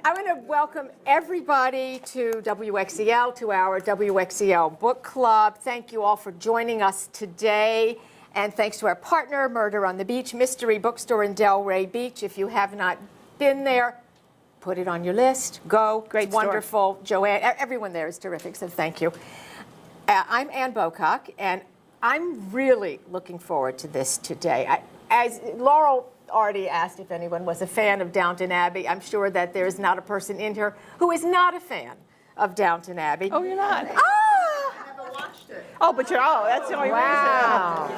I want to welcome everybody to WXEL, to our WXEL Book Club. Thank you all for joining us today. And thanks to our partner, Murder on the Beach, Mystery Bookstore in Delray Beach. If you have not been there, put it on your list. Go. Great it's wonderful. Joanne, everyone there is terrific, so thank you. I'm Ann Bocock, and I'm really looking forward to this today. As Laurel already asked if anyone was a fan of Downton Abbey, I'm sure that there's not a person in here who is not a fan of Downton Abbey. Oh, you're not? Ah! I haven't watched it. Oh, but you're, that's the only Wow.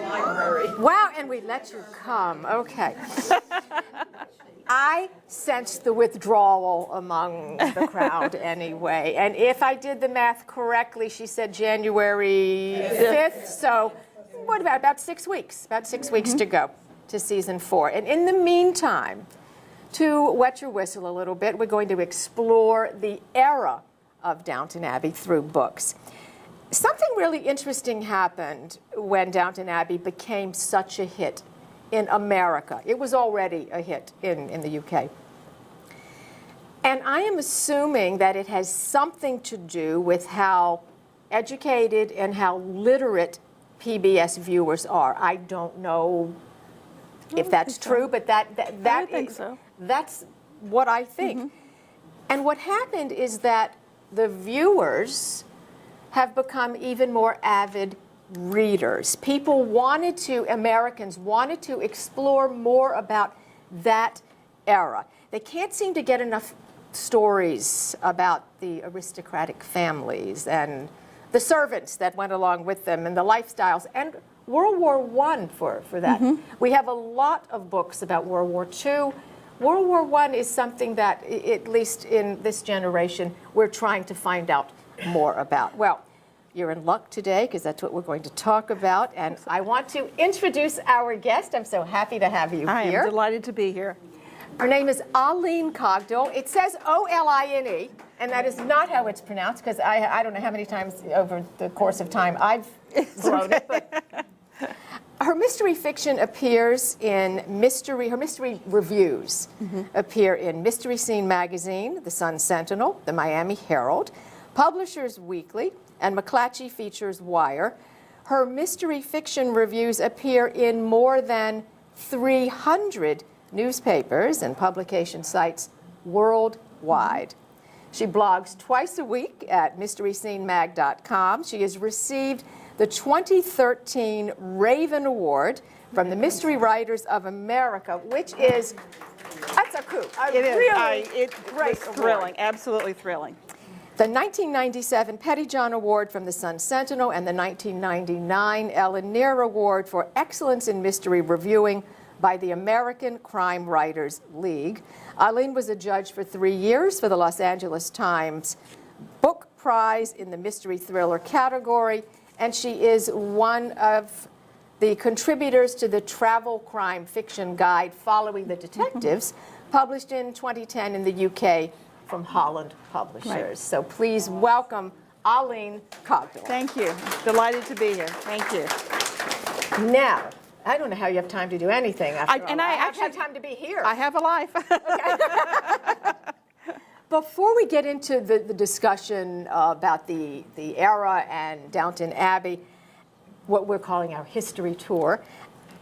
Library. Wow, and we let you come. Okay. I sensed the withdrawal among the crowd anyway. And if I did the math correctly, she said January 5th. So what about 6 weeks? About 6 weeks to go to season 4. And in the meantime, to wet your whistle a little bit, we're going to explore the era of Downton Abbey through books. Something really interesting happened when Downton Abbey became such a hit in America. It was already a hit in the UK. And I am assuming that it has something to do with how educated and how literate PBS viewers are. I don't know if that's true, but that's what I think. And what happened is that the viewers have become even more avid readers. Americans wanted to explore more about that era. They can't seem to get enough stories about the aristocratic families and the servants that went along with them and the lifestyles, and World War I for that. We have a lot of books about World War II. World War I is something that, at least in this generation, we're trying to find out more about. Well, you're in luck today because that's what we're going to talk about. And I want to introduce our guest. I'm so happy to have you here. I am delighted to be here. Her name is Oline Cogdill. It says O-L-I-N-E, and that is not how it's pronounced because I don't know how many times over the course of time I've grown it. But her mystery fiction appears in her mystery reviews appear in Mystery Scene Magazine, the Sun Sentinel, the Miami Herald, Publishers Weekly, and McClatchy Features Wire. Her mystery fiction reviews appear in more than 300 newspapers and publication sites worldwide. She blogs twice a week at mysteryscenemag.com. She has received the 2013 Raven Award from the Mystery Writers of America, which is, that's a coup. It's Great thrilling, award. absolutely thrilling. The 1997 Pettyjohn Award from the Sun Sentinel and the 1999 Ellen Neer Award for Excellence in Mystery Reviewing by the American Crime Writers League. Oline was a judge for 3 years for the Los Angeles Times Book Prize in the Mystery Thriller category, and she is one of the contributors to the Travel Crime Fiction Guide Following the Detectives, published in 2010 in the UK from Holland Publishers. Right. So please welcome Oline Cogdill. Thank you. Delighted to be here. Thank you. Now, I don't know how you have time to do anything after all. I actually have actually time to be here. I have a life. Before we get into the discussion about the era and Downton Abbey, what we're calling our history tour,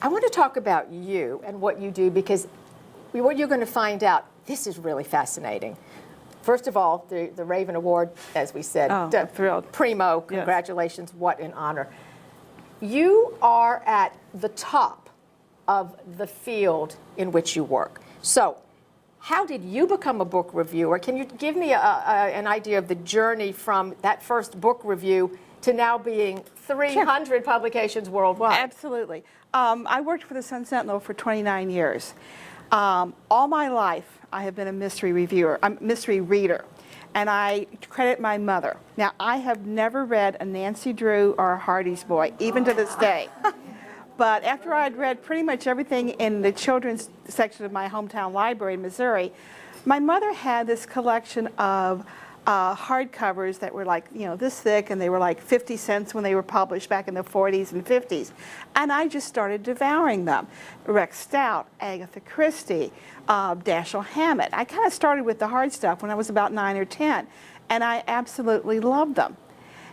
I want to talk about you and what you do, because what you're going to find out, this is really fascinating. First of all, the Raven Award, as we said, I'm thrilled. Primo, congratulations, yes. What an honor. You are at the top of the field in which you work. So, how did you become a book reviewer? Can you give me an idea of the journey from that first book review to now being 300 publications worldwide? Absolutely. I worked for the Sun Sentinel for 29 years. All my life, I have been a mystery reader, and I credit my mother. Now, I have never read a Nancy Drew or a Hardy's Boy, even to this day. But after I'd read pretty much everything in the children's section of my hometown library in Missouri, my mother had this collection of hardcovers that were like, this thick, and they were like 50 cents when they were published back in the 40s and 50s. And I just started devouring them. Rex Stout, Agatha Christie, Dashiell Hammett. I kind of started with the hard stuff when I was about 9 or 10, and I absolutely loved them.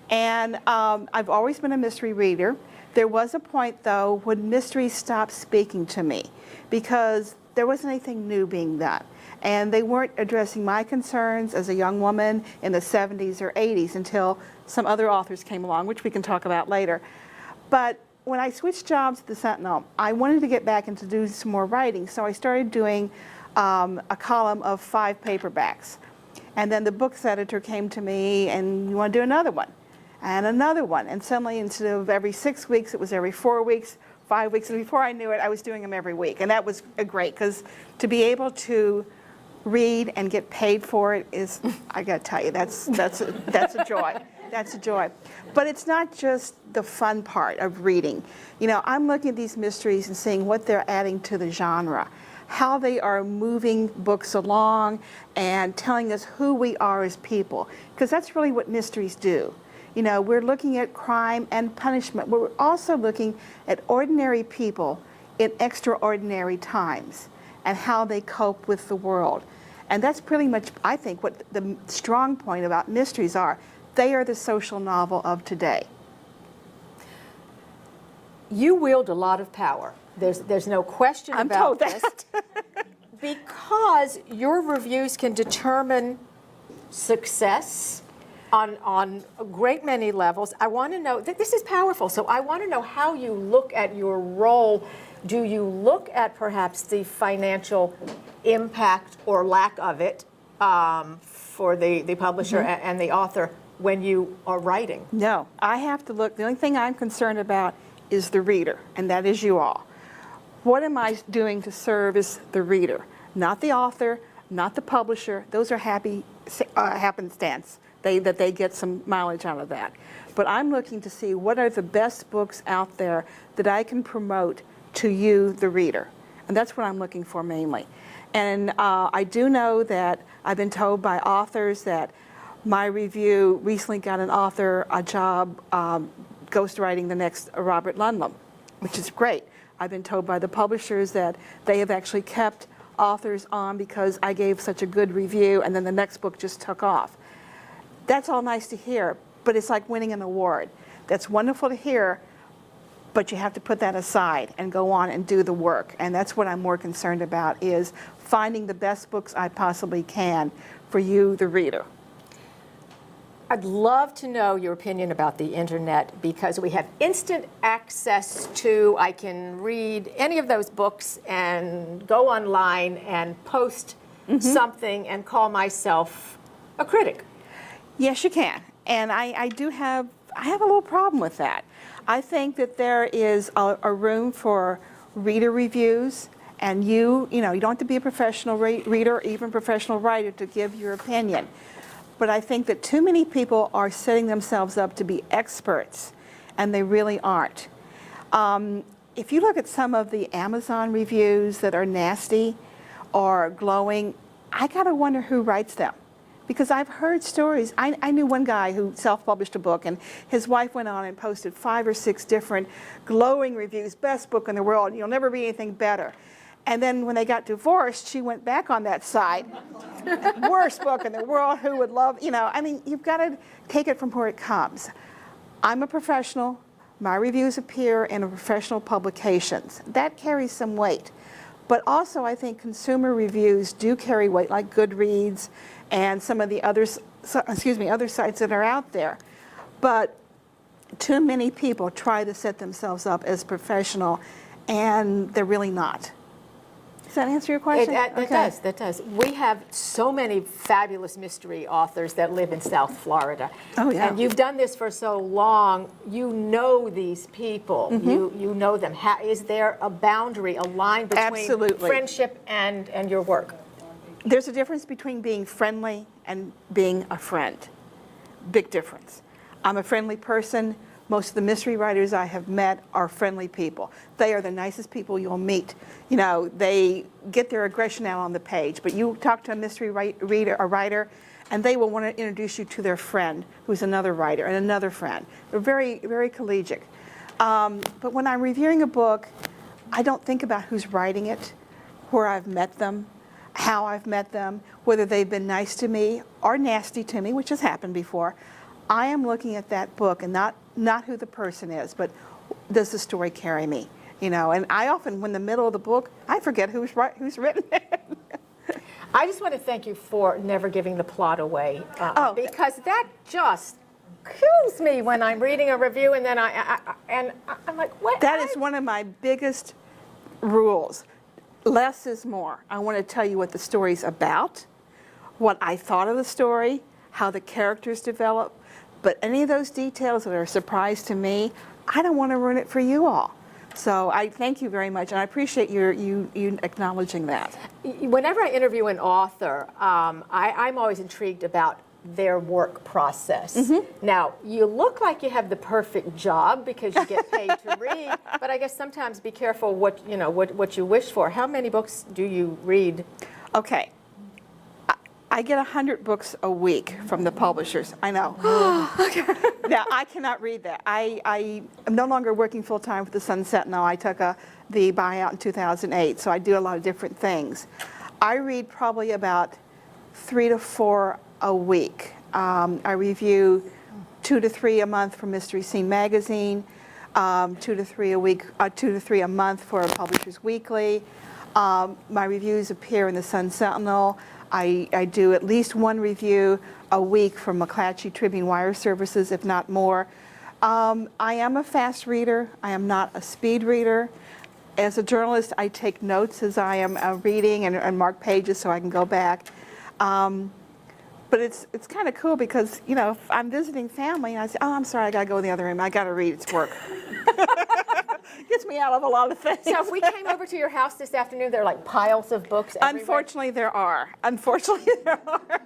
And I've always been a mystery reader. There was a point, though, when mysteries stopped speaking to me because there wasn't anything new being done. And they weren't addressing my concerns as a young woman in the 70s or 80s until some other authors came along, which we can talk about later. But when I switched jobs at the Sentinel, I wanted to get back into do some more writing, so I started doing a column of 5 paperbacks. And then the books editor came to me, and you want to do another one, and another one. And suddenly, instead of every 6 weeks, it was every 4 weeks, 5 weeks. And before I knew it, I was doing them every week. And that was great, because to be able to read and get paid for it is, I got to tell you, that's a joy. That's a joy. But it's not just the fun part of reading. I'm looking at these mysteries and seeing what they're adding to the genre, how they are moving books along and telling us who we are as people, because that's really what mysteries do. We're looking at crime and punishment. We're also looking at ordinary people in extraordinary times and how they cope with the world. And that's pretty much, I think, what the strong point about mysteries are. They are the social novel of today. You wield a lot of power. There's no question I'm about told this. that. Because your reviews can determine success on a great many levels. I want to know, this is powerful, so I want to know how you look at your role. Do you look at perhaps the financial impact or lack of it for the publisher and the author when you are writing? No, I have to look. The only thing I'm concerned about is the reader, and that is you all. What am I doing to service the reader? Not the author, not the publisher. Those are happenstance, that they get some mileage out of that. But I'm looking to see what are the best books out there that I can promote to you, the reader. And that's what I'm looking for mainly. And I do know that I've been told by authors that my review recently got an author a job ghostwriting the next Robert Ludlum, which is great. I've been told by the publishers that they have actually kept authors on because I gave such a good review and then the next book just took off. That's all nice to hear, but it's like winning an award. That's wonderful to hear, but you have to put that aside and go on and do the work. And that's what I'm more concerned about, is finding the best books I possibly can for you, the reader. I'd love to know your opinion about the internet, because we have instant access to, I can read any of those books and go online and post something and call myself a critic. Yes, you can. And I have a little problem with that. I think that there is a room for reader reviews, and you don't have to be a professional reader or even professional writer to give your opinion. But I think that too many people are setting themselves up to be experts, and they really aren't. If you look at some of the Amazon reviews that are nasty or glowing, I gotta wonder who writes them. Because I've heard stories. I knew one guy who self-published a book, and his wife went on and posted 5 or 6 different glowing reviews, best book in the world, you'll never read anything better. And then when they got divorced, she went back on that site. Worst book in the world, who would love, you've got to take it from where it comes. I'm a professional. My reviews appear in professional publications. That carries some weight. But also, I think consumer reviews do carry weight, like Goodreads and some of the other sites that are out there. But too many people try to set themselves up as professional, and they're really not. Does that answer your question? That does. We have so many fabulous mystery authors that live in South Florida. Oh, yeah. And you've done this for so long. You know these people. You know them. Is there a boundary, a line between Absolutely. friendship and your work? There's a difference between being friendly and being a friend. Big difference. I'm a friendly person. Most of the mystery writers I have met are friendly people. They are the nicest people you'll meet. They get their aggression out on the page, but you talk to a mystery reader or writer, and they will want to introduce you to their friend, who's another writer, and another friend. They're very, very collegiate. But when I'm reviewing a book, I don't think about who's writing it, where I've met them, how I've met them, whether they've been nice to me or nasty to me, which has happened before. I am looking at that book and not who the person is, but does the story carry me? You know, and I often, when in the middle of the book, I forget who's written it. I just want to thank you for never giving the plot away, because that just kills me when I'm reading a review and then I'm like, what? That is one of my biggest rules. Less is more. I want to tell you what the story's about, what I thought of the story, how the characters develop, but any of those details that are a surprise to me, I don't want to ruin it for you all. So I thank you very much, and I appreciate you acknowledging that. Whenever I interview an author, I'm always intrigued about their work process. Mm-hmm. Now, you look like you have the perfect job because you get paid to read, but I guess sometimes be careful what you wish for. How many books do you read? Okay. I get 100 books a week from the publishers. I know. Now, I cannot read that. I am no longer working full-time for the Sun Sentinel. I took the buyout in 2008, so I do a lot of different things. I read probably about 3 to 4 a week. I review 2 to 3 a month for Mystery Scene magazine, 2 to 3 a week, 2 to 3 a month for Publishers Weekly. My reviews appear in the Sun Sentinel. I do at least one review a week for McClatchy Tribune Wire Services, if not more. I am a fast reader. I am not a speed reader. As a journalist, I take notes as I am reading and mark pages so I can go back. But it's kind of cool because, you know, if I'm visiting family and I say, oh, I'm sorry, I got to go in the other room. I got to read. It's work. Gets me out of a lot of things. So if we came over to your house this afternoon, there are like piles of books everywhere. Unfortunately, there are. Unfortunately, there are.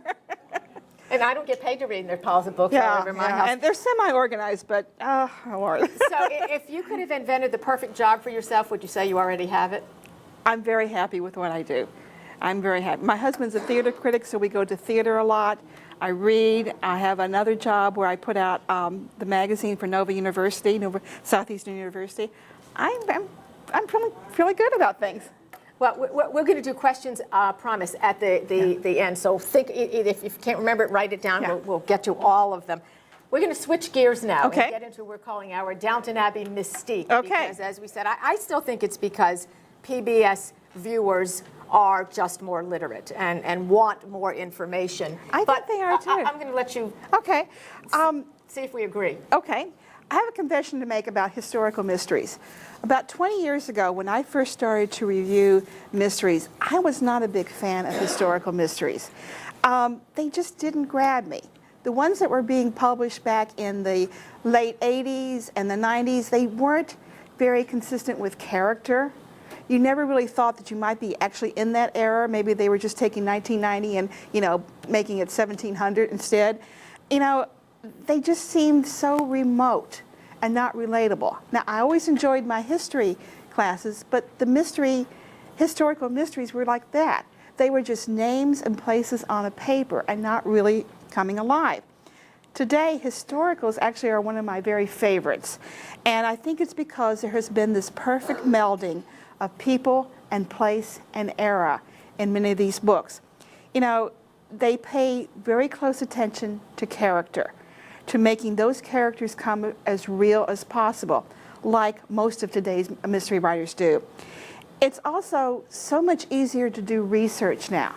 And I don't get paid to read, and there are piles of books all over my house. And they're semi-organized, but oh, Lord. So if you could have invented the perfect job for yourself, would you say you already have it? I'm very happy with what I do. I'm very happy. My husband's a theater critic, so we go to theater a lot. I read. I have another job where I put out the magazine for Nova University, Southeastern University. I'm feeling really good about things. Well, we're going to do questions, promise, at the end. So think, if you can't remember it, write it down. Yeah. We'll get to all of them. We're going to switch gears now Okay. and get into what we're calling our Downton Abbey mystique. Okay. Because, as we said, I still think it's because PBS viewers are just more literate and want more information. I think they are, too. I'm going to let you Okay. see if we agree. Okay. I have a confession to make about historical mysteries. About 20 years ago, when I first started to review mysteries, I was not a big fan of historical mysteries. They just didn't grab me. The ones that were being published back in the late 80s and the 90s, they weren't very consistent with character. You never really thought that you might be actually in that era. Maybe they were just taking 1990 and, you know, making it 1700 instead. You know, they just seemed so remote and not relatable. Now, I always enjoyed my history classes, but the historical mysteries were like that. They were just names and places on a paper and not really coming alive. Today, historicals actually are one of my very favorites. And I think it's because there has been this perfect melding of people and place and era in many of these books. You know, they pay very close attention to character, to making those characters come as real as possible, like most of today's mystery writers do. It's also so much easier to do research now.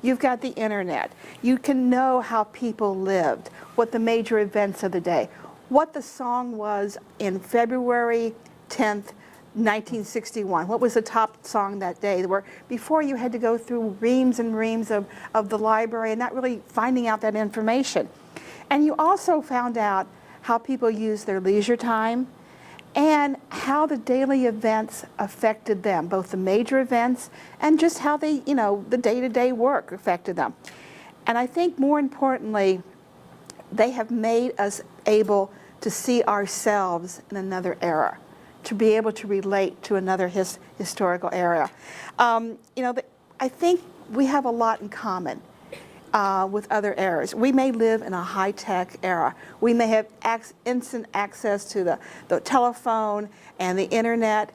You've got the internet. You can know how people lived, what the major events of the day, what the song was in February 10th, 1961. What was the top song that day? Before you had to go through reams and reams of the library and not really finding out that information. And you also found out how people used their leisure time and how the daily events affected them, both the major events and just how they, you know, the day-to-day work affected them. And I think more importantly, they have made us able to see ourselves in another era, to be able to relate to another historical era. You know, I think we have a lot in common. with other eras. We may live in a high-tech era. We may have instant access to the telephone and the internet,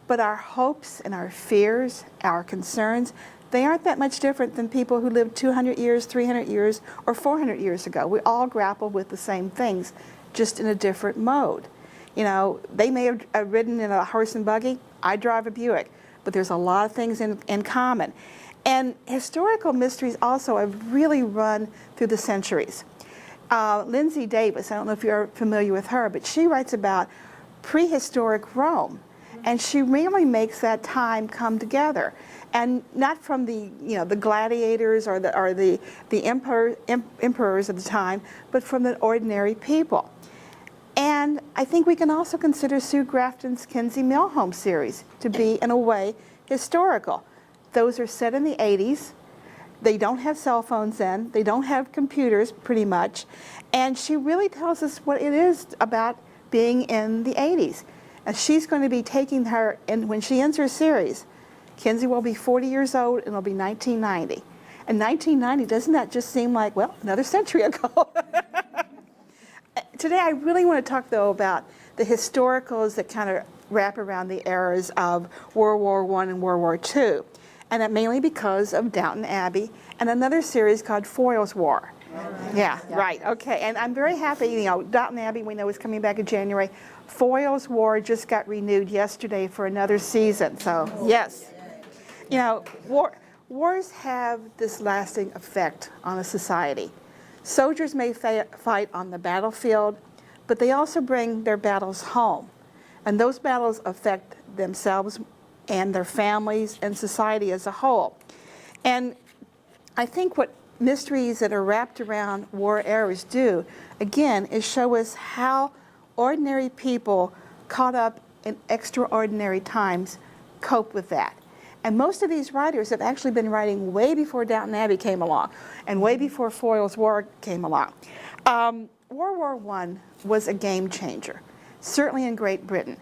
but our hopes and our fears, our concerns, they aren't that much different than people who lived 200 years, 300 years, or 400 years ago. We all grapple with the same things, just in a different mode. You know, they may have ridden in a horse and buggy. I drive a Buick, but there's a lot of things in common. And historical mysteries also have really run through the centuries. Lindsay Davis, I don't know if you're familiar with her, but she writes about prehistoric Rome. And she really makes that time come together. And not from the gladiators or the emperors of the time, but from the ordinary people. And I think we can also consider Sue Grafton's Kinsey Millhome series to be, in a way, historical. Those are set in the 80s. They don't have cell phones then. They don't have computers, pretty much. And she really tells us what it is about being in the 80s. And she's going to be taking her, and when she ends her series, Kinsey will be 40 years old, and it'll be 1990. And 1990, doesn't that just seem like, well, another century ago? Today, I really want to talk, though, about the historicals that kind of wrap around the eras of World War I and World War II. And that mainly because of Downton Abbey and another series called Foyle's War. Yeah, right, okay. And I'm very happy, you know, Downton Abbey, we know, is coming back in January. Foyle's War just got renewed yesterday for another season, so yes. You know, wars have this lasting effect on a society. Soldiers may fight on the battlefield, but they also bring their battles home. And those battles affect themselves and their families and society as a whole. And I think what mysteries that are wrapped around war eras do, again, is show us how ordinary people caught up in extraordinary times cope with that. And most of these writers have actually been writing way before Downton Abbey came along and way before Foyle's War came along. World War I was a game changer, certainly in Great Britain.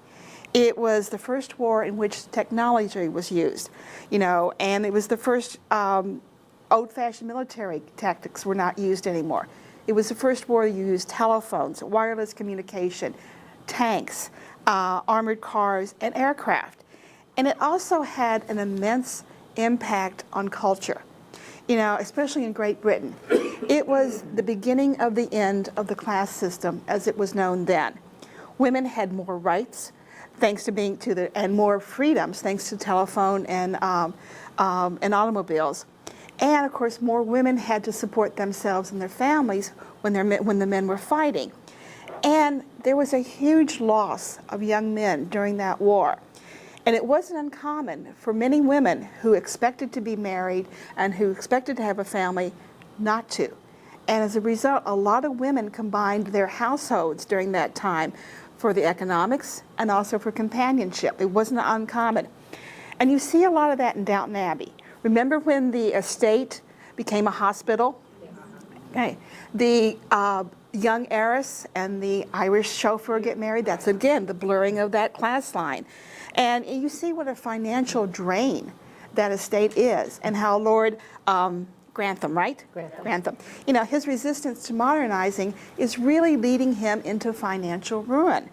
It was the first war in which technology was used, you know, and it was the first old-fashioned military tactics were not used anymore. It was the first war you used telephones, wireless communication, tanks, armored cars, and aircraft. And it also had an immense impact on culture, you know, especially in Great Britain. It was the beginning of the end of the class system as it was known then. Women had more rights, thanks to being and more freedoms, thanks to telephone and automobiles. And of course, more women had to support themselves and their families when the men were fighting. And there was a huge loss of young men during that war. And it wasn't uncommon for many women who expected to be married and who expected to have a family not to. And as a result, a lot of women combined their households during that time for the economics and also for companionship. It wasn't uncommon. And you see a lot of that in Downton Abbey. Remember when the estate became a hospital? Okay. The young heiress and the Irish chauffeur get married. That's, again, the blurring of that class line. And you see what a financial drain that estate is, and how Lord Grantham, right? Grantham. You know, his resistance to modernizing is really leading him into financial ruin.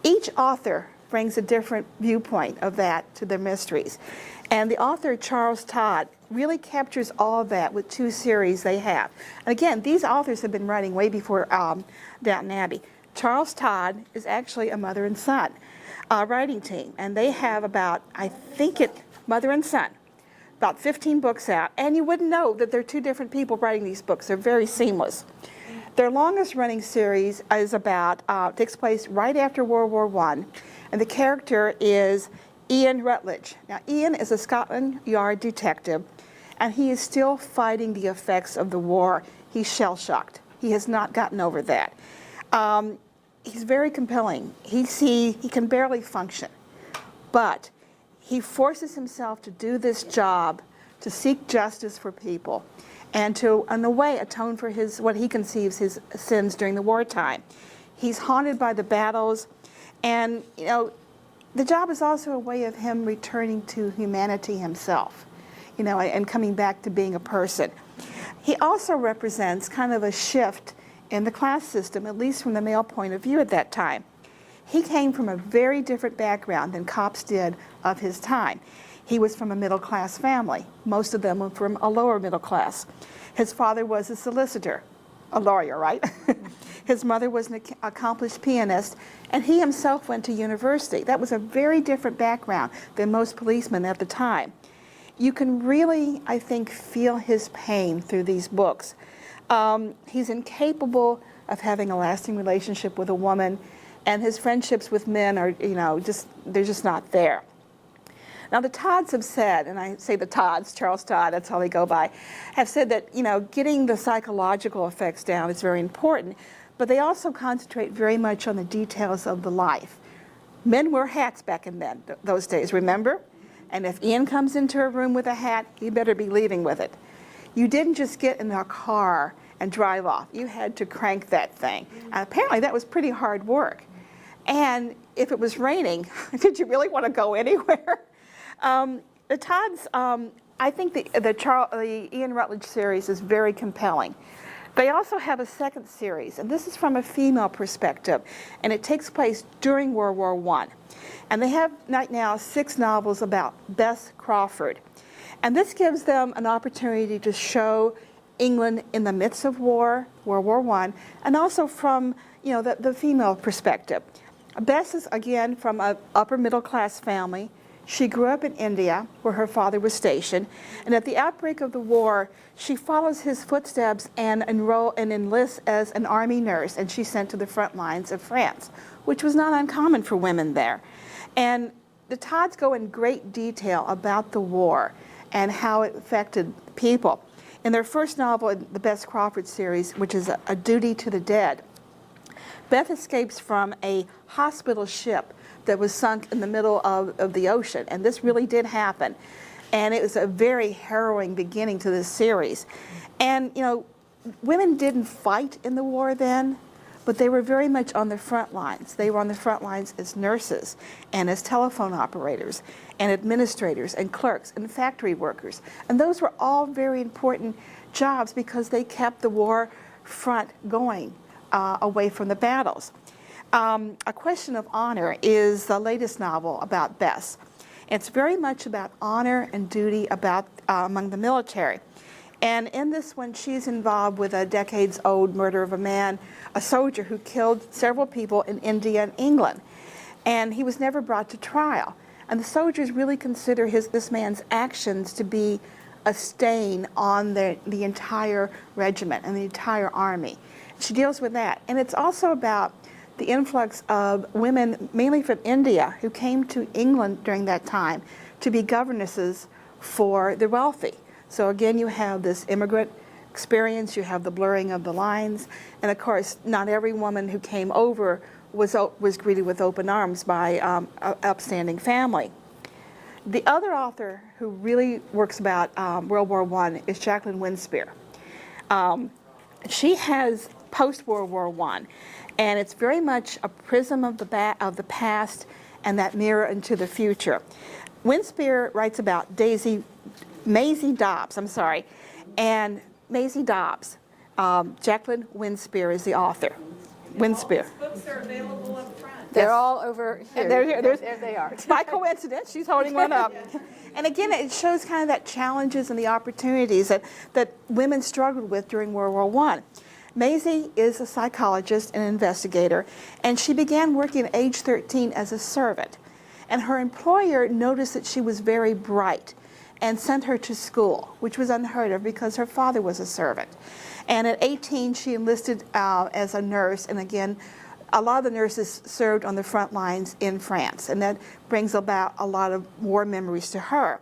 Each author brings a different viewpoint of that to their mysteries. And the author, Charles Todd, really captures all of that with two series they have. And again, these authors have been writing way before Downton Abbey. Charles Todd is actually a mother and son writing team, and they have about, I think mother and son, about 15 books out, and you wouldn't know that they're two different people writing these books. They're very seamless. Their longest running series is takes place right after World War I, and the character is Ian Rutledge. Now, Ian is a Scotland Yard detective, and he is still fighting the effects of the war. He's shell-shocked. He has not gotten over that. He's very compelling. He can barely function, but he forces himself to do this job, to seek justice for people, and to, in a way, atone for what he conceives his sins during the wartime. He's haunted by the battles, and you know, the job is also a way of him returning to humanity himself, you know, and coming back to being a person. He also represents kind of a shift in the class system, at least from the male point of view at that time. He came from a very different background than cops did of his time. He was from a middle-class family. Most of them were from a lower middle class. His father was a solicitor, a lawyer, right? His mother was an accomplished pianist, and he himself went to university. That was a very different background than most policemen at the time. You can really, I think, feel his pain through these books. He's incapable of having a lasting relationship with a woman, and his friendships with men are, they're just not there. Now, the Todds have said, and I say the Todds, Charles Todd, that's how they go by, have said that, getting the psychological effects down is very important, but they also concentrate very much on the details of the life. Men wore hats back in those days, remember? And if Ian comes into a room with a hat, he better be leaving with it. You didn't just get in a car and drive off. You had to crank that thing. And apparently that was pretty hard work. And if it was raining, did you really want to go anywhere? The Todds, I think the Ian Rutledge series is very compelling. They also have a second series, and this is from a female perspective, and it takes place during World War I. And they have right now 6 novels about Bess Crawford. And this gives them an opportunity to show England in the midst of war, World War I, and also from the female perspective. Bess is, again, from an upper middle class family. She grew up in India, where her father was stationed, and at the outbreak of the war, she follows his footsteps and enlists as an army nurse, and she's sent to the front lines of France, which was not uncommon for women there. And the Todds go in great detail about the war and how it affected people. In their first novel, the Bess Crawford series, which is A Duty to the Dead, Beth escapes from a hospital ship that was sunk in the middle of the ocean, and this really did happen. And it was a very harrowing beginning to this series. And, women didn't fight in the war then, but they were very much on the front lines. They were on the front lines as nurses and as telephone operators and administrators and clerks and factory workers. And those were all very important jobs because they kept the war front going away from the battles. A Question of Honor is the latest novel about Bess. It's very much about honor and duty among the military. And in this one, she's involved with a decades-old murder of a soldier who killed several people in India and England. And he was never brought to trial. And the soldiers really consider this man's actions to be a stain on the entire regiment and the entire army. She deals with that. And it's also about the influx of women, mainly from India, who came to England during that time to be governesses for the wealthy. So again, you have this immigrant experience, you have the blurring of the lines, and of course, not every woman who came over was greeted with open arms by an upstanding family. The other author who really works about World War I is Jacqueline Winspear. She has post-World War I, and it's very much a prism of the past and that mirror into the future. Winspear writes about Maisie Dobbs, and Maisie Dobbs. Jacqueline Winspear is the author. Winspear. Books are available up front. They're all over here. There they are. By coincidence, she's holding one up. And again, it shows kind of that challenges and the opportunities that women struggled with during World War I. Maisie is a psychologist and investigator, and she began working at age 13 as a servant. And her employer noticed that she was very bright and sent her to school, which was unheard of because her father was a servant. And at 18, she enlisted as a nurse, and again, a lot of the nurses served on the front lines in France, and that brings about a lot of war memories to her.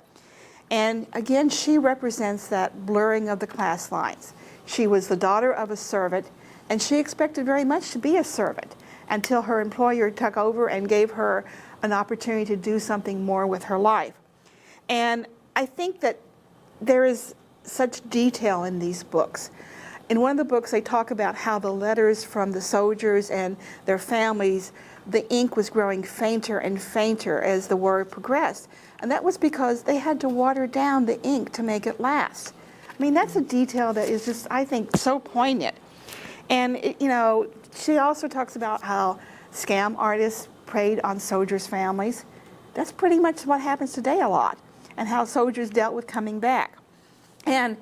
And again, she represents that blurring of the class lines. She was the daughter of a servant, and she expected very much to be a servant until her employer took over and gave her an opportunity to do something more with her life. And I think that there is such detail in these books. In one of the books, they talk about how the letters from the soldiers and their families, the ink was growing fainter and fainter as the war progressed. And that was because they had to water down the ink to make it last. I mean, that's a detail that is just, I think, so poignant. And, she also talks about how scam artists preyed on soldiers' families. That's pretty much what happens today a lot, and how soldiers dealt with coming back. And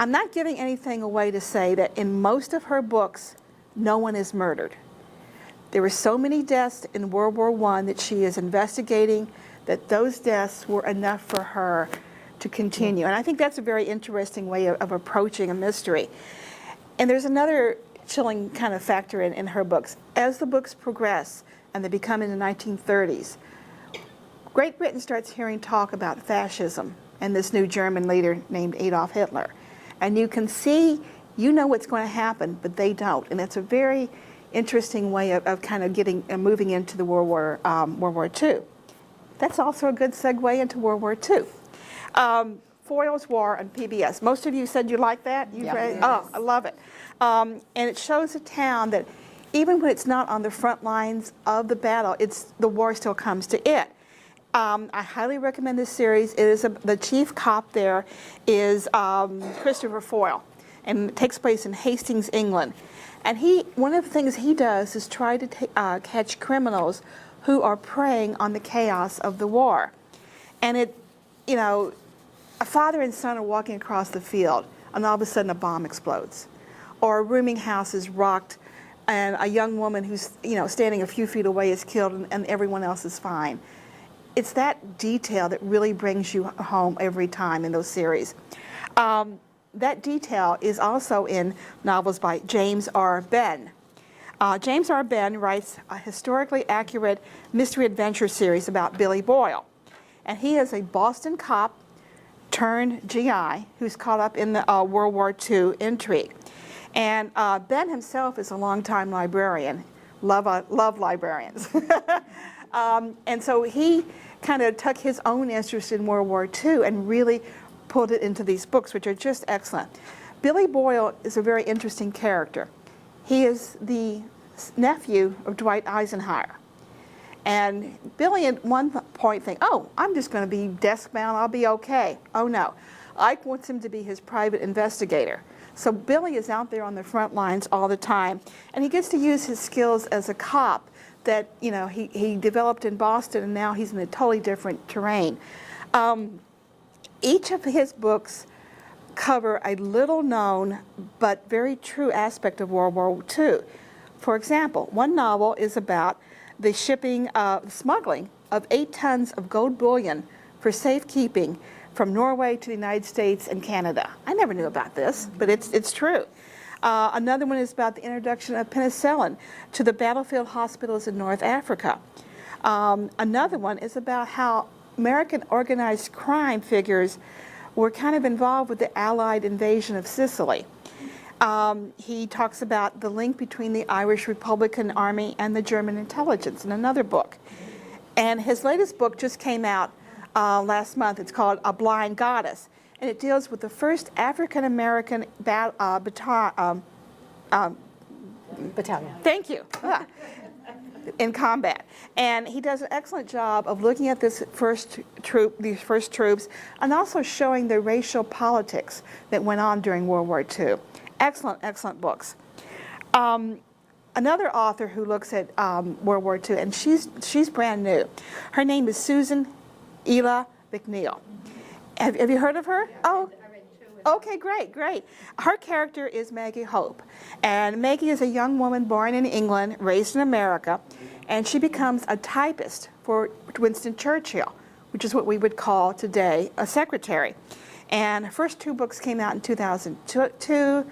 I'm not giving anything away to say that in most of her books, no one is murdered. There were so many deaths in World War I that she is investigating that those deaths were enough for her to continue. And I think that's a very interesting way of approaching a mystery. And there's another chilling kind of factor in her books. As the books progress and they become in the 1930s, Great Britain starts hearing talk about fascism and this new German leader named Adolf Hitler. And you can see, what's going to happen, but they don't. And it's a very interesting way of kind of moving into the World War II. That's also a good segue into World War II. Foyle's War on PBS. Most of you said you like that? You've read? Oh, I love it. And it shows a town that even when it's not on the front lines of the battle, the war still comes to it. I highly recommend this series. It is the chief cop there is Christopher Foyle, and it takes place in Hastings, England. And one of the things he does is try to catch criminals who are preying on the chaos of the war. And a father and son are walking across the field, and all of a sudden a bomb explodes. Or a rooming house is rocked, and a young woman who's standing a few feet away is killed, and everyone else is fine. It's that detail that really brings you home every time in those series. That detail is also in novels by James R. Benn. James R. Benn writes a historically accurate mystery adventure series about Billy Boyle. And he is a Boston cop turned GI who's caught up in the World War II intrigue. And Ben himself is a longtime librarian. Love librarians. And so he kind of took his own interest in World War II and really pulled it into these books, which are just excellent. Billy Boyle is a very interesting character. He is the nephew of Dwight Eisenhower. And Billy at one point thinks, oh, I'm just going to be desk-bound, I'll be okay. Oh no, Ike wants him to be his private investigator. So Billy is out there on the front lines all the time, and he gets to use his skills as a cop that he developed in Boston, and now he's in a totally different terrain. Each of his books cover a little-known but very true aspect of World War II. For example, one novel is about the smuggling of 8 tons of gold bullion for safekeeping from Norway to the United States and Canada. I never knew about this, but it's true. Another one is about the introduction of penicillin to the battlefield hospitals in North Africa. Another one is about how American organized crime figures were kind of involved with the Allied invasion of Sicily. He talks about the link between the Irish Republican Army and the German intelligence in another book. And his latest book just came out last month. It's called A Blind Goddess. And it deals with the first African-American battalion. Thank you. In combat. And he does an excellent job of looking at these first troops, and also showing the racial politics that went on during World War II. Excellent, excellent books. Another author who looks at World War II, and she's brand new. Her name is Eva Mcneil. Have you heard of her? Oh. Okay, great. Her character is Maggie Hope. And Maggie is a young woman born in England, raised in America, and she becomes a typist for Winston Churchill, which is what we would call today a secretary. And her first 2 books came out in 2002,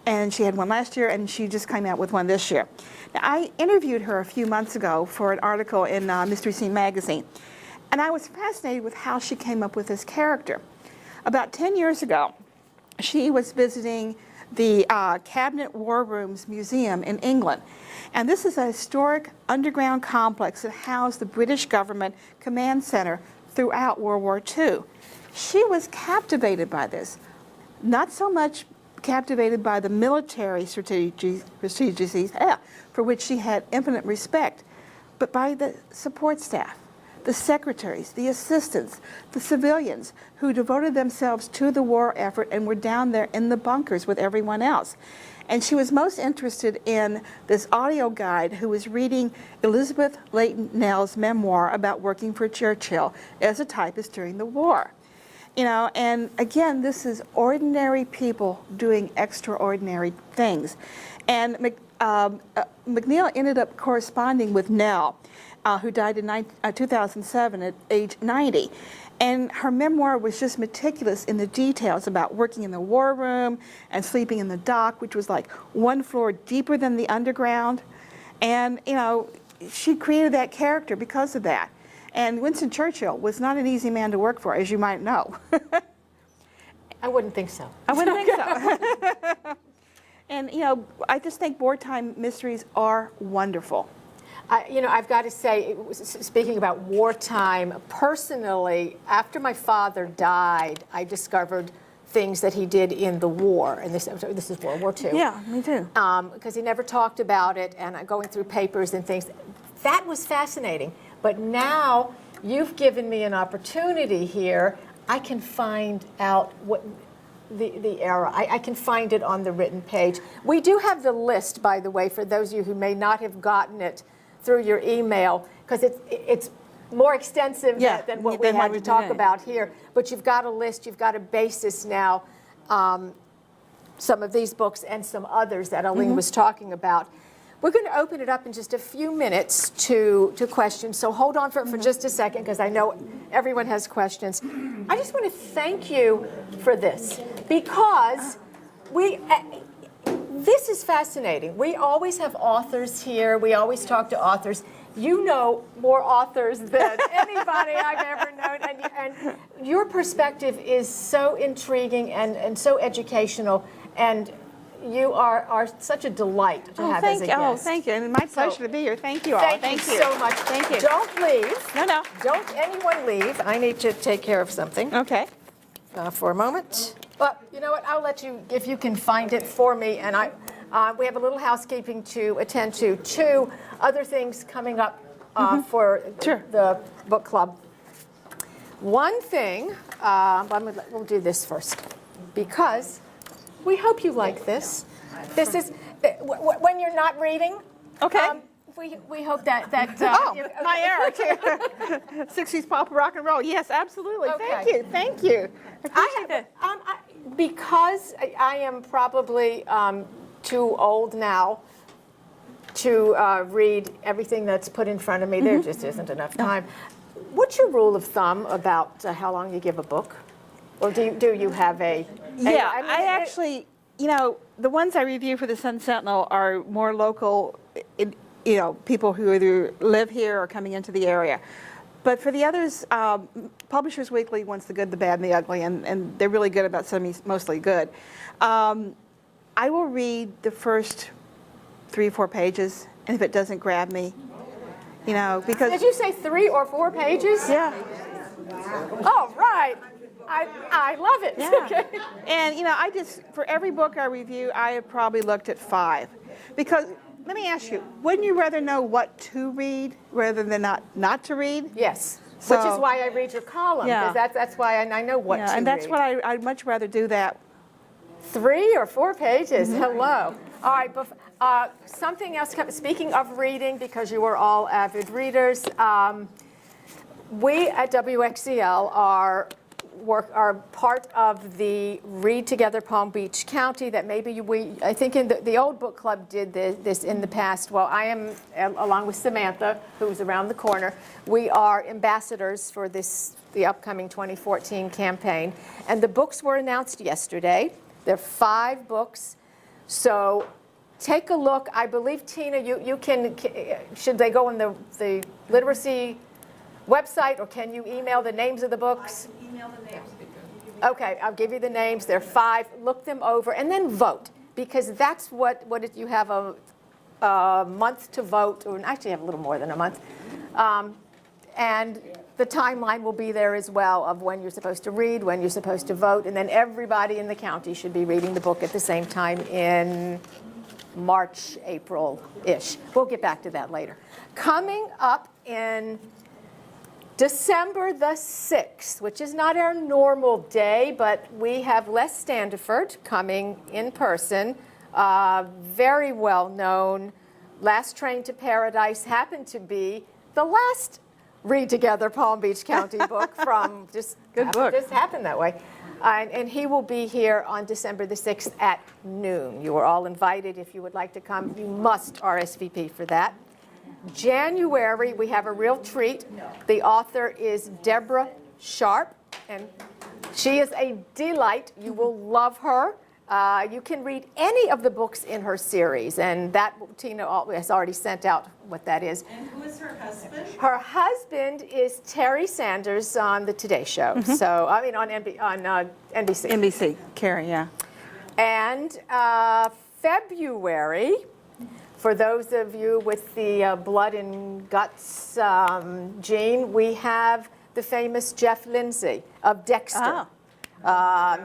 and she had one last year, and she just came out with one this year. Now, I interviewed her a few months ago for an article in Mystery Scene magazine, and I was fascinated with how she came up with this character. About 10 years ago, she was visiting the Cabinet War Rooms Museum in England. And this is a historic underground complex that housed the British government command center throughout World War II. She was captivated by this. Not so much captivated by the military strategies for which she had infinite respect, but by the support staff, the secretaries, the assistants, the civilians who devoted themselves to the war effort and were down there in the bunkers with everyone else. And she was most interested in this audio guide who was reading Elizabeth Leighton Nell's memoir about working for Churchill as a typist during the war. You know, and again, this is ordinary people doing extraordinary things. And Mcneil ended up corresponding with Nell, who died in 2007 at age 90. And her memoir was just meticulous in the details about working in the war room and sleeping in the dock, which was like one floor deeper than the underground. And, you know, she created that character because of that. And Winston Churchill was not an easy man to work for, as you might know. I wouldn't think so. I wouldn't think so. And, you know, I just think wartime mysteries are wonderful. You know, I've got to say, speaking about wartime, personally, after my father died, I discovered things that he did in the war, and this is World War II. Yeah, me too. Because he never talked about it, and going through papers and things. That was fascinating. But now you've given me an opportunity here. I can find out what the era. I can find it on the written page. We do have the list, by the way, for those of you who may not have gotten it through your email, because it's more extensive than what we had to talk about here. But you've got a list, you've got a basis now, some of these books and some others that Oline was talking about. We're going to open it up in just a few minutes to questions, so hold on for just a second, because I know everyone has questions. I just want to thank you for this, because this is fascinating. We always have authors here. We always talk to authors. You know more authors than anybody I've ever known, and your perspective is so intriguing and so educational, and you are such a delight to have as a guest. Oh, thank you. And my pleasure to be here. Thank you all. Thank you so much. Thank you. Don't leave. No. Don't anyone leave. I need to take care of something Okay. for a moment. But you know what? I'll let you, if you can find it for me. And we have a little housekeeping to attend to. 2 other things coming up for the book club. One thing, we'll do this first, because we hope you like this. This is when you're not reading. Okay. We hope that my era too. 60s pop rock and roll. Yes, absolutely. Okay. Thank you. I appreciate that. Because I am probably too old now to read everything that's put in front of me. There just isn't enough time. What's your rule of thumb about how long you give a book? Or do you have a... Yeah, I actually, you know, the ones I review for the Sun Sentinel are more local, you know, people who either live here or coming into the area. But for the others, Publishers Weekly wants the good, the bad, and the ugly, and they're really good about some, mostly good. I will read the first 3 or 4 pages, and if it doesn't grab me, you know, because... Did you say 3 or 4 pages? Yeah. Oh, right. I love it. Yeah. Okay. And, you know, for every book I review, I have probably looked at 5. Because, let me ask you, wouldn't you rather know what to read rather than not to read? Yes. So, which is why I read your column, because that's why I know what to read. And that's what I'd much rather do that. 3 or 4 pages. Hello. All right. Something else. Speaking of reading, because you are all avid readers, we at WXEL are part of the Read Together Palm Beach County that maybe I think in the old book club did this in the past. Well, I am, along with Samantha, who's around the corner, we are ambassadors for the upcoming 2014 campaign. And the books were announced yesterday. There are 5 books. So take a look. I believe, Tina, you can, should they go on the literacy website, or can you email the names of the books? Email the names. Okay, I'll give you the names. There are 5. Look them over and then vote, because that's what you have a month to vote, or actually you have a little more than a month. And the timeline will be there as well of when you're supposed to read, when you're supposed to vote, and then everybody in the county should be reading the book at the same time in March, April-ish. We'll get back to that later. Coming up in December the 6th, which is not our normal day, but we have Les Standiford coming in person, very well known. Last Train to Paradise happened to be the last Read Together Palm Beach County book from just happened that way. And he will be here on December the 6th at noon. You are all invited if you would like to come. You must RSVP for that. January, we have a real treat. The author is Deborah Sharp, and she is a delight. You will love her. You can read any of the books in her series, and that Tina has already sent out what that is. And who is her husband? Her husband is Terry Sanders on the Today Show. So, I mean, on NBC. NBC, Carrie, yeah. And February, for those of you with the blood and guts gene, we have the famous Jeff Lindsay of Dexter.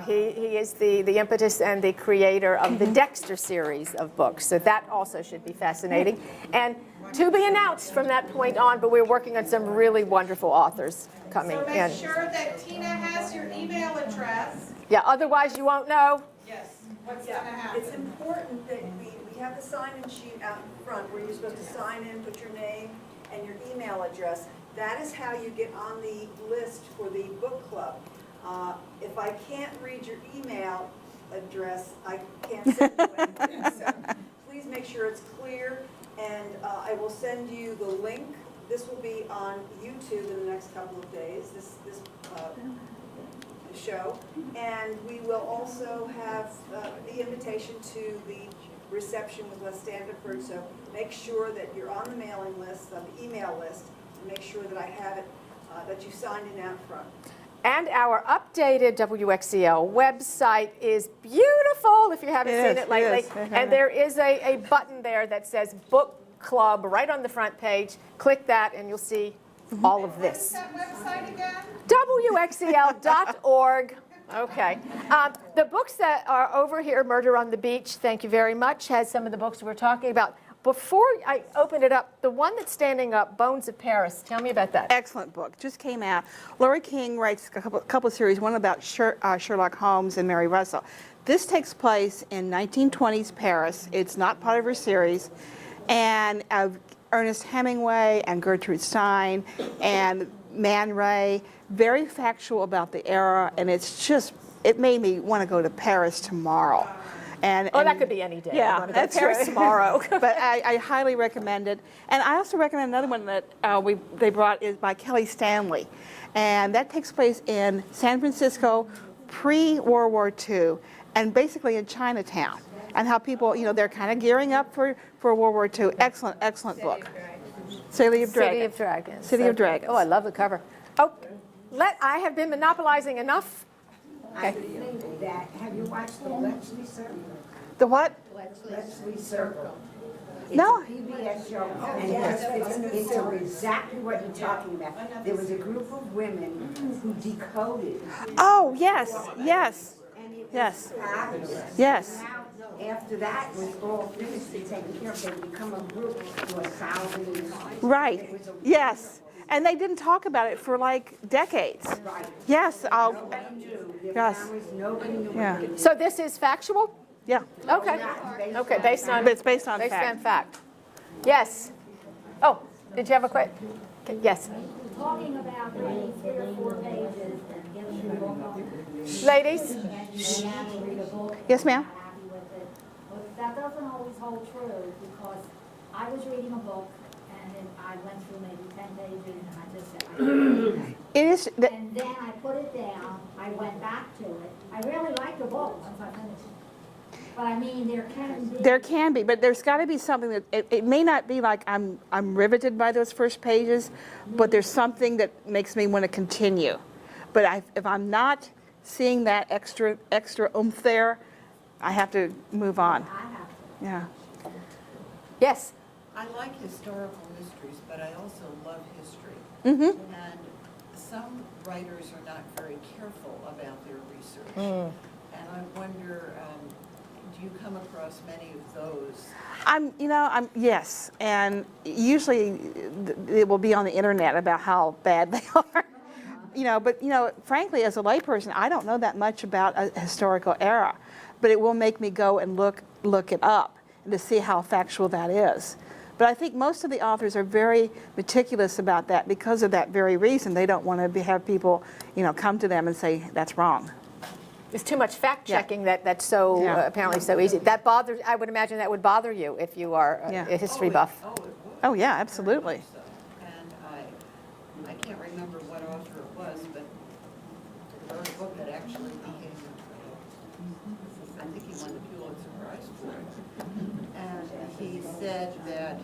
He is the impetus and the creator of the Dexter series of books. So that also should be fascinating. And to be announced from that point on, but we're working on some really wonderful authors coming So in. make sure that Tina has your email address. Yeah, otherwise you won't know. Yes. What's going to happen? It's important that we have the sign-in sheet out in front where you're supposed to sign in, put your name and your email address. That is how you get on the list for the book club. If I can't read your email address, I can't send you anything. So please make sure it's clear, and I will send you the link. This will be on YouTube in the next couple of days, this show. And we will also have the invitation to the reception with Les Standiford. So make sure that you're on the mailing list, on the email list, and make sure that I have it, that you signed in out front. And our updated WXEL website is beautiful if you haven't seen it lately. And there is a button there that says Book Club right on the front page. Click that and you'll see all of this. What's that website again? WXEL.org. Okay. The books that are over here, Murder on the Beach, thank you very much, has some of the books we're talking about. Before I open it up, the one that's standing up, Bones of Paris, tell me about that. Excellent book, just came out. Laurie King writes a couple of series, one about Sherlock Holmes and Mary Russell. This takes place in 1920s Paris. It's not part of her series. And Ernest Hemingway and Gertrude Stein and Man Ray, very factual about the era, and it made me want to go to Paris tomorrow. That could be any day. Yeah, that's Paris right. tomorrow. But I highly recommend it. And I also recommend another one that they brought is by Kelly Stanley. And that takes place in San Francisco pre-World War II and basically in Chinatown. And how people, they're kind of gearing up for World War II. Excellent, excellent book. City of Dragons. City of Dragons. City of Dragons. Oh, I love the cover. Oh, I have been monopolizing enough. Okay. Have you watched the Bletchley Circle? The what? Bletchley Circle. It's No. a PBS show, and it's exactly what you're talking about. There was a group of women who decoded. Oh, yes, yes, And it was yes, fabulous. yes. Now, after that was all finished and taken care of, they become a group to 1,000. Right, It was a- yes. And they didn't talk about it for like decades. Right. Yes, Nobody knew. Their Yes. families, nobody knew Yeah. what it So this is factual? yeah. Okay. Okay, based on It's based on fact. fact. Yes. Oh, did you have a question? Yes. Talking about reading 3 or 4 pages and giving the book off. Ladies? And you have to read a book. Yes, ma'am. Happy with it. But that doesn't always hold true because I was reading a book and then I went through maybe 10 pages and I just said, I can't read It is, it. And then I put it down, I went back to it. I really liked the book once I finished it. But I mean, there can be. but there's got to be something that, it may not be like I'm riveted by those first pages, but there's something that makes me want to continue. But if I'm not seeing that extra oomph there, I have to move on. I have to. Yeah. Yes. I like historical mysteries, but I also love history. Mm-hmm. And some writers are not very careful about their research. And I wonder, do you come across many of those? Yes, and usually it will be on the internet about how bad they are. But frankly, as a layperson, I don't know that much about a historical era, but it will make me go and look it up to see how factual that is. But I think most of the authors are very meticulous about that because of that very reason. They don't want to have people, come to them and say that's wrong. There's too much fact checking that's so apparently so easy. That bothers. I would imagine that would bother you if you are a history buff. It would. Oh yeah, absolutely. So, and I can't remember what author it was, but the first book that actually became, I think he won the Pulitzer Prize for it. And he said that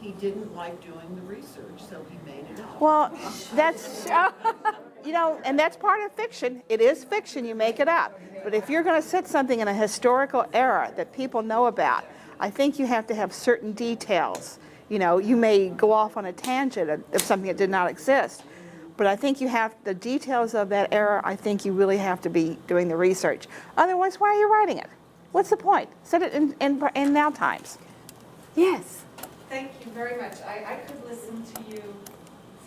he didn't like doing the research, so he made it up. Well, that's, and that's part of fiction. It is fiction, you make it up. But if you're going to set something in a historical era that people know about, I think you have to have certain details. You may go off on a tangent of something that did not exist. But I think you have the details of that era, I think you really have to be doing the research. Otherwise, why are you writing it? What's the point? Set it in now times. Yes. Thank you very much. I could listen to you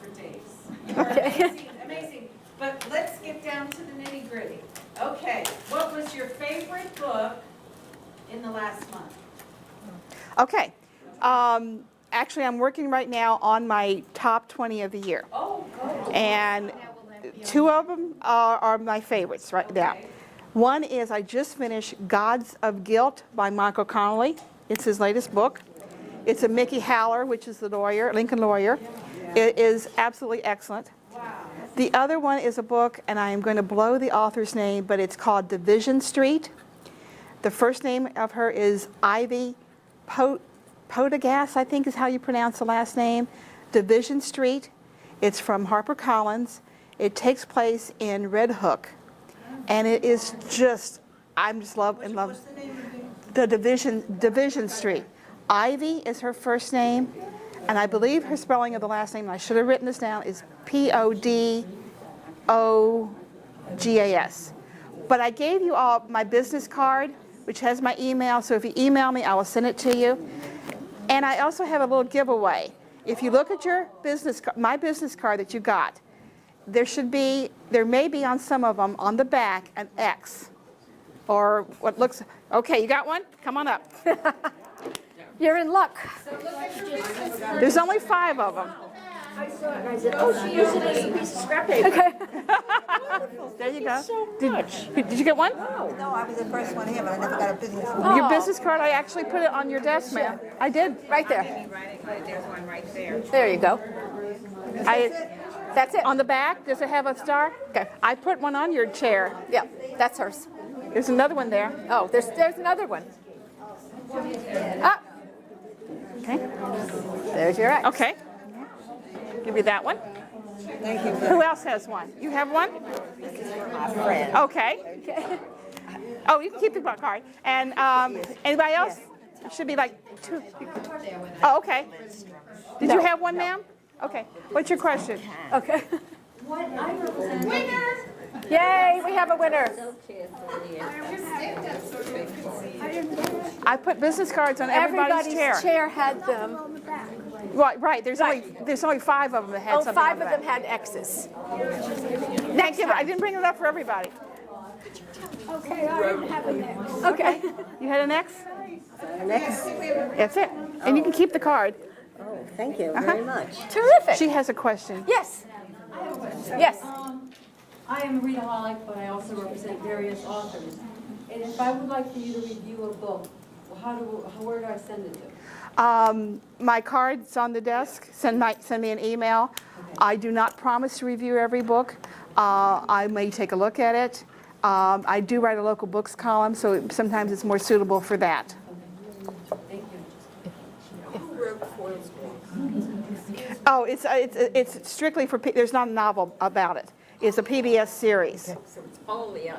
for days. You are amazing, amazing. But let's get down to the nitty gritty. Okay, what was your favorite book in the last month? Okay. Actually, I'm working right now on my top 20 of the year. Oh, good. And 2 of them are my favorites right now. One is I just finished Gods of Guilt by Michael Connelly. It's his latest book. It's a Mickey Haller, which is the lawyer, Lincoln lawyer. It is absolutely excellent. The other one is a book, and I am going to blow the author's name, but it's called Division Street. The first name of her is Ivy Podagas, I think is how you pronounce the last name. Division Street. It's from HarperCollins. It takes place in Red Hook. And it is just, I'm just in love. What's the name of The Division Street. Ivy is her first name, and I believe her spelling of the last name, and I should have written this down, is Podogas. But I gave you all my business card, which has my email, so if you email me, I will send it to you. And I also have a little giveaway. If you look at your my business card that you got, there may be on some of them on the back an X, or what looks, okay, you got one? Come on up. You're in luck. There's only 5 of them. I saw it and I said, oh, she used it as a piece of scrap paper. There you go. So much. Did you get one? No, I was the first one here, but I never got a business. Your business card, I actually put it on your desk, ma'am. I did. Right there. There's one right there. There you go. That's it. On the back, does it have a star? Okay. I put one on your chair. Yeah, that's hers. There's another one there. Oh, there's another one. Ah, Okay. there's your X. Okay. Give you that one. Thank you. Who else has one? You have one? My friend. Okay. Oh, you can keep the card. And anybody else? It should be like 2. Oh, okay. Did you have one, ma'am? Okay. What's your question? Okay. What I represent. Yay, we have a winner. I put business cards on everybody's chair. had them. Right. There's only 5 of them that had Oh, something 5 on of the them back. had X's. Next time. I didn't bring it up for everybody. Okay, I didn't have an X. Okay. You had an X? Next. That's it. And you can keep the card. Oh, thank you very much. Terrific. She has a question. Yes. Yes. I am a readaholic, but I also represent various authors. And if I would like for you to review a book, where do I send it to? My card's on the desk. Send me an email. Okay. I do not promise to review every book. I may take a look at it. I do write a local books column, so sometimes it's more suitable for that. Thank you. Who wrote Foyle's book? Oh, it's strictly for, there's not a novel about it. It's a PBS series.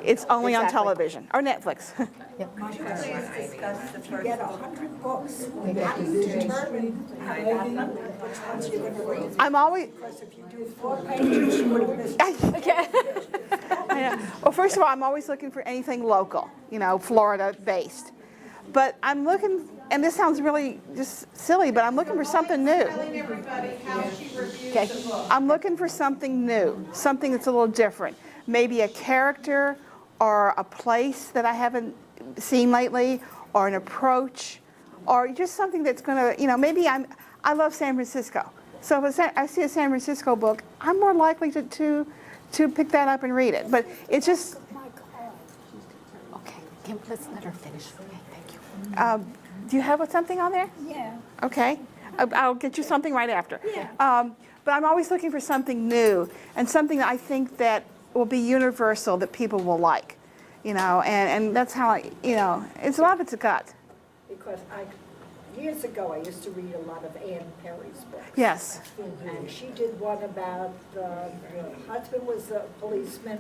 It's only on television, or Netflix. Could you please discuss the first Get book? 100 books. How do you determine which ones you're going to read? I'm always, Because if you do 4 pages, you would have missed. Okay. well, first of all, I'm always looking for anything local, Florida-based. But I'm looking, and this sounds really just silly, but I'm looking for something new. Telling everybody how she reviews Okay. the book. I'm looking for something new, something that's a little different. Maybe a character or a place that I haven't seen lately, or an approach, or just something that's going to, you know, maybe I love San Francisco. So if I see a San Francisco book, I'm more likely to pick that up and read it. But it's just, Okay, let's let her finish. Okay, thank you. do you have something on there? Yeah. Okay, I'll get you something right after. But I'm always looking for something new and something that I think that will be universal that people will like, you know, and that's how it's a lot of it's a gut. Because years ago, I used to read a lot of Ann Perry's books. Yes. And she did one about the husband was a policeman,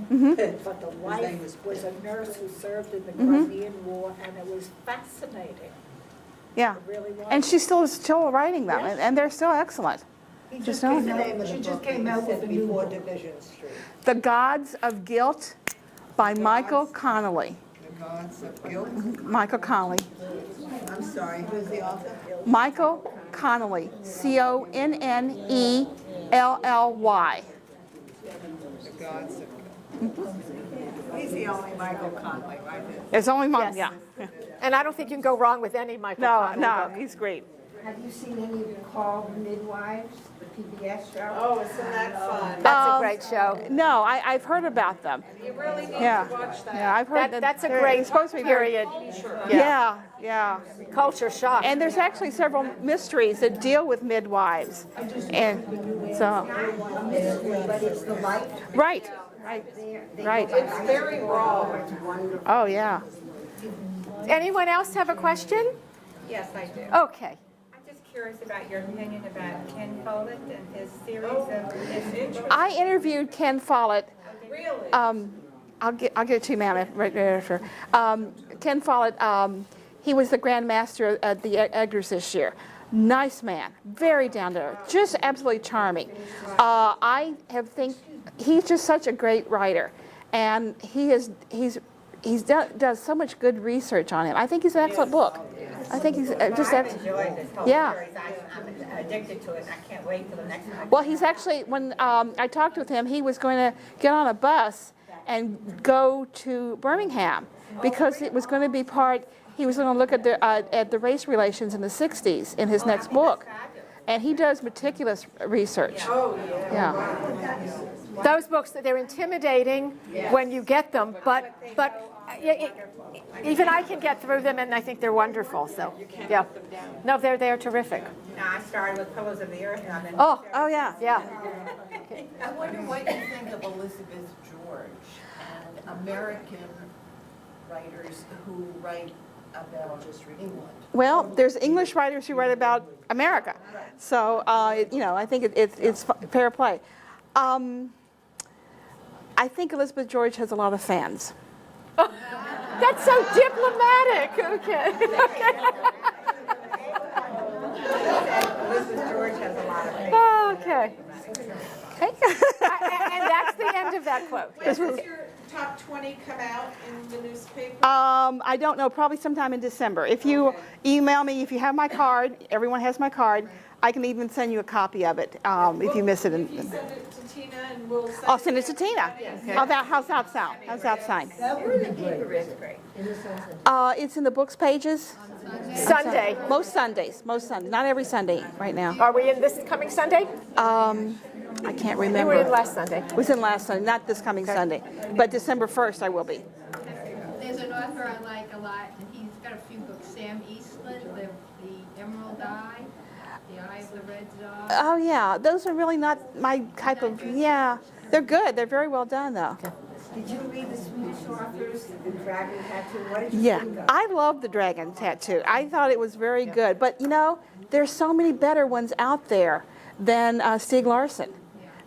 but the wife was a nurse who served in the Crimean War, and it was fascinating. Yeah. It really was. And she's still writing them, and they're still excellent. He just just know. came out with a new book. Division Street. The Gods of Guilt by Michael Connelly. The Gods of Guilt. Michael Connelly. I'm sorry, who's the author? Michael Connelly. Connelly. The Gods of Guilt. He's the only Michael Connelly, right? There's only one, Yes. yeah. And I don't think you can go wrong with any Michael No, Connelly no, book. he's great. Have you seen any of Called Midwives, the PBS show? Oh, isn't that fun? That's a great show. No, I've heard about them. You really need Yeah. to watch that. Yeah, I've heard that. That's a they're great supposed to be very- period. Yeah, yeah. Culture shock. And there's actually several mysteries that deal with midwives. And so, But it's the life. right, right. It's very raw. Oh, yeah. Anyone else have a question? Yes, I do. Okay. I'm just curious about your opinion about Ken Follett and his series of his interests. I interviewed Ken Follett. Really? I'll get it to you, ma'am, right after. Ken Follett, he was the Grand Master at the Eggers this year. Nice man, very down to earth, just absolutely charming. I think he's just such a great writer, and he's does so much good research on him. I think he's an excellent book. I think he's just I've enjoyed this whole Yeah. series. I'm addicted to it, and I can't wait till the next time. Well, he's actually, when I talked with him, he was going to get on a bus and go to Birmingham because it was going to be he was going to look at the race relations in the 60s in his next book. And he does meticulous research. Oh, yeah. Yeah. Those books, they're intimidating when you get them, but even I can get through them, and I think they're wonderful. So, yeah. No, they're terrific. Now, I started with Pillars of the Earth, and I've been. Oh, yeah. Yeah. I wonder what you think of Elizabeth George and American writers who write about England. Well, there's English writers who write about America. So, I think it's fair play. I think Elizabeth George has a lot of fans. That's so diplomatic. Okay. Elizabeth George has a lot of. Okay. Okay. And that's the end of that quote. When does your top 20 come out in the newspaper? I don't know, probably sometime in December. If you email me, if you have my card, everyone has my card, I can even send you a copy of it if you miss it. If you send it to Tina, and we'll send I'll send it to Tina. Okay. How's that sound? How's that sound? Great. It's in the books pages. Sunday. Most Sundays, not every Sunday right now. Are we in this coming Sunday? I can't We remember. were in last Sunday. It was in last Sunday, not this coming Sunday, but December 1st I will be. There's an author I like a lot, and he's got a few books, Sam Eastland, the Emerald Eye, The Eye of the Red Dog. Oh yeah, those are really not my type of, yeah. They're good, they're very well done though. Did you read the Swedish authors, The Dragon Tattoo? What did you Yeah, think of? I love the dragon tattoo. I thought it was very good, but there's so many better ones out there than Stieg Larsson.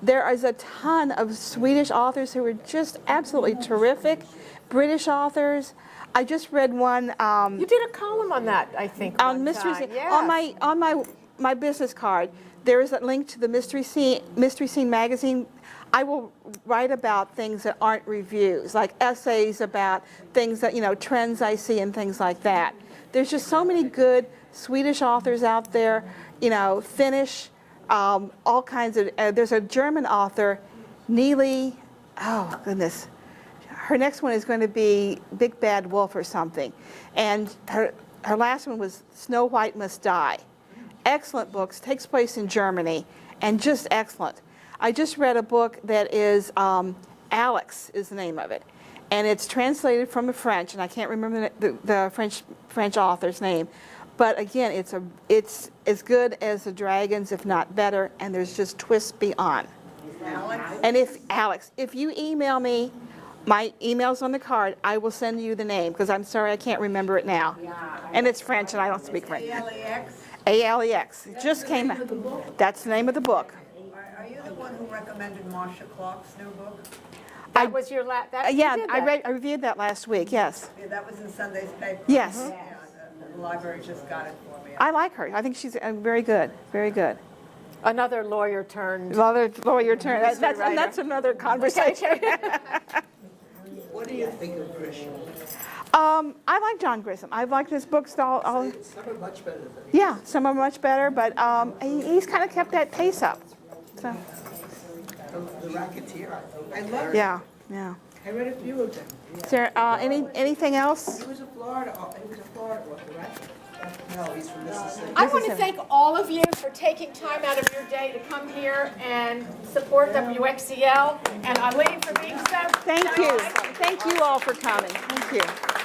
There is a ton of Swedish authors who are just absolutely terrific. British authors. I just read one. You did a column on that, I think. On one mystery time. scene, Yes. on my business card, there is a link to the Mystery Scene magazine. I will write about things that aren't reviews, like essays about things that trends I see and things like that. There's just so many good Swedish authors out there, you know, Finnish, all kinds of, there's a German author, Neely, oh goodness. Her next one is going to be Big Bad Wolf or something. And her last one was Snow White Must Die. Excellent books, takes place in Germany, and just excellent. I just read a book that is, Alex is the name of it. And it's translated from the French, and I can't remember the French author's name. But again, it's as good as the Dragons, if not better, and there's just twists beyond. And if you email me, my email's on the card, I will send you the name, because I'm sorry I can't remember it now. And it's French, and I don't speak French. ALEX? ALEX. It just came out. That's the name of the book. Are you the one who recommended Marcia Clark's new book? That was your last, Yeah, I reviewed that last week, yes. Yeah, that was in Sunday's paper. Yes. Yeah, the library just got it for me. I like her. I think she's very good, very good. Another lawyer turned. Another lawyer turn. Mystery And writer. that's another conversation. What do you think of Grisham? I like John Grisham. I've liked his books all Some are much better than yeah, some are much better, but he's kind of kept that pace up. So, The Racketeer. I love it. yeah. I read a few of them. Is there anything else? He was a Florida author, right? No, he's from Mississippi. I want to thank all of you for taking time out of your day to come here and support WXEL, and Eileen for being so Thank you. Thank you all for coming. Thank you.